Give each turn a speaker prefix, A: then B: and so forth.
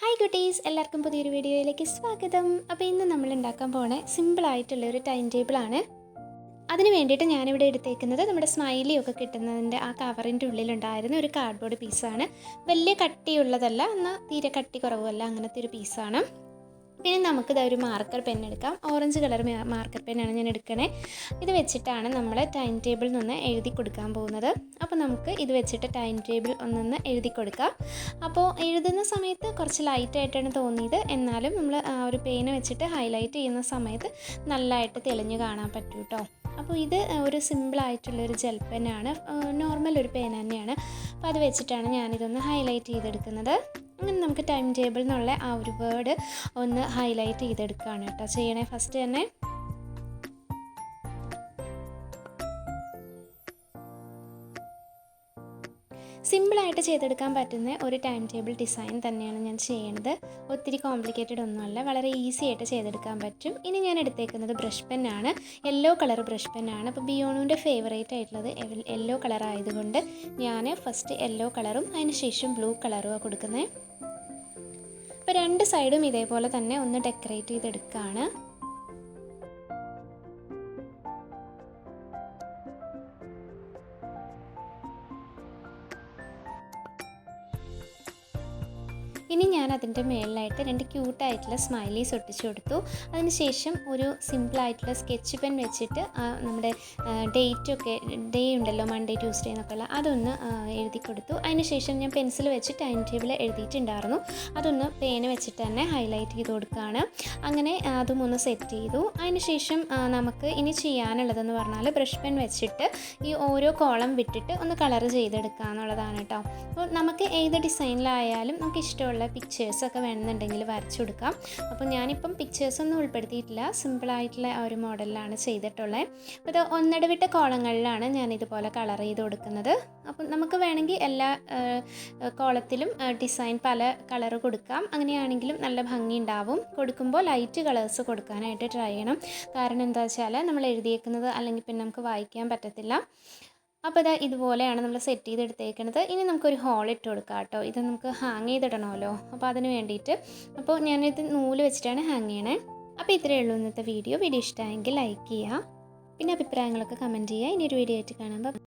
A: Hi കുട്ടീസ്, എല്ലാവർക്കും പുതിയൊരു വീഡിയോയിലേക്ക് സ്വാഗതം. അപ്പോൾ ഇന്ന് നമ്മൾ ഉണ്ടാക്കാൻ പോണ സിമ്പിളായിട്ടുള്ളൊരു ടൈം ടേബിളാണ്. അതിന് വേണ്ടിയിട്ട് ഞാനിവിടെ എടുത്തേക്കുന്നത് നമ്മുടെ സ്മൈലിയൊക്കെ കിട്ടുന്നതിൻ്റെ ആ കവറിൻ്റെ ഉള്ളിലുണ്ടായിരുന്ന ഒരു കാർഡ്ബോർഡ് പീസാണ്. വലിയ കട്ടിയുള്ളതല്ല, എന്നാൽ തീരെ കട്ടി കുറവല്ല, അങ്ങനത്തെ ഒരു പീസാണ്. പിന്നെ നമുക്കിത് ഒരു മാർക്കർ പെൻ എടുക്കാം. ഓറഞ്ച് കളർ മാർക്കർ പെന്നാണ് ഞാൻ എടുക്കണേ. ഇത് വെച്ചിട്ടാണ് നമ്മൾ ടൈം ടേബിൾ നിന്ന് എഴുതി കൊടുക്കാൻ പോകുന്നത്. അപ്പോൾ നമുക്ക് ഇത് വെച്ചിട്ട് ടൈം ടേബിൾ ഒന്നൊന്ന് എഴുതി കൊടുക്കാം. അപ്പോൾ എഴുതുന്ന സമയത്ത് കുറച്ച് ലൈറ്റായിട്ടാണ് തോന്നിയത്, എന്നാലും നമ്മൾ ആ ഒരു പേന വെച്ചിട്ട് ഹൈലൈറ്റ് ചെയ്യുന്ന സമയത്ത് നല്ലതായിട്ട് തെളിഞ്ഞ് കാണാൻ പറ്റും കേട്ടോ. അപ്പോൾ ഇത് ഒരു സിമ്പിളായിട്ടുള്ളൊരു ജെൽ പെന്നാണ്, നോർമൽ ഒരു പേന തന്നെയാണ്. അപ്പോൾ അത് വെച്ചിട്ടാണ് ഞാനിതൊന്ന് ഹൈലൈറ്റ് ചെയ്തെടുക്കുന്നത്. അങ്ങനെ നമുക്ക് ടൈം ടേബിൾ എന്നുള്ള ആ ഒരു വേർഡ് ഒന്ന് ഹൈലൈറ്റ് ചെയ്തെടുക്കുകയാണ് കേട്ടോ ചെയ്യണേ. ഫസ്റ്റ് തന്നെ സിമ്പിളായിട്ട് ചെയ്തെടുക്കാൻ പറ്റുന്ന ഒരു ടൈം ടേബിൾ ഡിസൈൻ തന്നെയാണ് ഞാൻ ചെയ്യുന്നത്. ഒത്തിരി കോംപ്ലിക്കേറ്റഡ് ഒന്നുമല്ല, വളരെ ഈസി ആയിട്ട് ചെയ്തെടുക്കാൻ പറ്റും. ഇനി ഞാൻ എടുത്തേക്കുന്നത് ബ്രഷ് പെന്നാണ്, യെല്ലോ കളർ ബ്രഷ് പെന്നാണ്. അപ്പോൾ ബിയോണുവിൻ്റെ ഫേവറേറ്റ് ആയിട്ടുള്ളത് യെല്ലോ കളർ ആയതുകൊണ്ട് ഞാൻ ഫസ്റ്റ് യെല്ലോ കളറും അതിന് ശേഷം ബ്ലൂ കളറുമാണ് കൊടുക്കുന്നത്. അപ്പോൾ രണ്ട് സൈഡും ഇതേപോലെ തന്നെ ഒന്ന് ഡെക്കറേറ്റ് ചെയ്തെടുക്കുകയാണ്. ഇനി ഞാൻ അതിൻ്റെ മേളിലായിട്ട് രണ്ട് ക്യൂട്ടായിട്ടുള്ള സ്മൈലീസ് ഒട്ടിച്ചു കൊടുത്തു. അതിനുശേഷം ഒരു സിമ്പിളായിട്ടുള്ള സ്കെച്ച് പെൻ വെച്ചിട്ട് നമ്മുടെ ഡേ ഉണ്ടല്ലോ, മൺഡേ ട്യൂസ്ഡേ എന്നൊക്കെയുള്ള അതൊന്ന് എഴുതി കൊടുത്തു. അതിനുശേഷം ഞാൻ പെൻസിൽ വെച്ച് ടൈം ടേബിൾ എഴുതിയിട്ടുണ്ടായിരുന്നു, അതൊന്ന് പേന വെച്ചിട്ട് തന്നെ ഹൈലൈറ്റ് ചെയ്ത് കൊടുക്കുകയാണ്. അങ്ങനെ അതും ഒന്ന് സെറ്റ് ചെയ്തു. അതിനുശേഷം നമുക്ക് ഇനി ചെയ്യാനുള്ളതെന്ന് പറഞ്ഞാൽ ബ്രഷ് പെൻ വെച്ചിട്ട് ഈ ഓരോ കോളം വിട്ടിട്ട് ഒന്ന് കളർ ചെയ്തെടുക്കുക എന്നുള്ളതാണ് കേട്ടോ. അപ്പോൾ നമുക്ക് ഏത് ഡിസൈനിലായാലും നമുക്ക് ഇഷ്ടമുള്ള പിക്ചേഴ്സൊക്കെ വേണമെന്നുണ്ടെങ്കിൽ വരച്ചു കൊടുക്കാം. അപ്പോൾ ഞാനിപ്പം പിക്ചേഴ്സൊന്നും ഉൾപ്പെടുത്തിയിട്ടില്ല, സിമ്പിളായിട്ടുള്ള ഒരു മോഡലിലാണ് ചെയ്തിട്ടുള്ളത്. അപ്പോൾ ഇത് ഒന്നിടവിട്ട കോളങ്ങളിലാണ് ഞാൻ ഇതുപോലെ കളർ ചെയ്ത് കൊടുക്കുന്നത്. അപ്പം നമുക്ക് വേണമെങ്കിൽ എല്ലാ കോളത്തിലും ഡിസൈൻ പല കളർ കൊടുക്കാം. അങ്ങനെയാണെങ്കിലും നല്ല ഭംഗി ഉണ്ടാവും. കൊടുക്കുമ്പോൾ ലൈറ്റ് കളേഴ്സ് കൊടുക്കാനായിട്ട് ട്രൈ ചെയ്യണം. കാരണം എന്താ വെച്ചാൽ നമ്മൾ എഴുതിയേക്കുന്നത് അല്ലെങ്കിൽ പിന്നെ നമുക്ക് വായിക്കാൻ പറ്റത്തില്ല. അപ്പോൾ ഇത് ഇതുപോലെയാണ് നമ്മൾ സെറ്റ് ചെയ്തെടുത്തേക്കുന്നത്. ഇനി നമുക്കൊരു ഹോൾ ഇട്ട് കൊടുക്കാം കേട്ടോ. ഇത് നമുക്ക് ഹാങ് ചെയ്തിടണമല്ലോ, അപ്പോൾ അതിന് വേണ്ടിയിട്ട് അപ്പോൾ ഞാനിത് നൂല് വെച്ചിട്ടാണ് ഹാങ് ചെയ്യണേ. അപ്പോൾ ഇത്രയേ ഉള്ളൂ ഇന്നത്തെ വീഡിയോ. വീഡിയോ ഇഷ്ടമായെങ്കിൽ ലൈക്ക് ചെയ്യുക, പിന്നെ അഭിപ്രായങ്ങളൊക്കെ കമൻറ്റ് ചെയ്യുക. ഇനി ഒരു വീഡിയോ ആയിട്ട് കാണാം.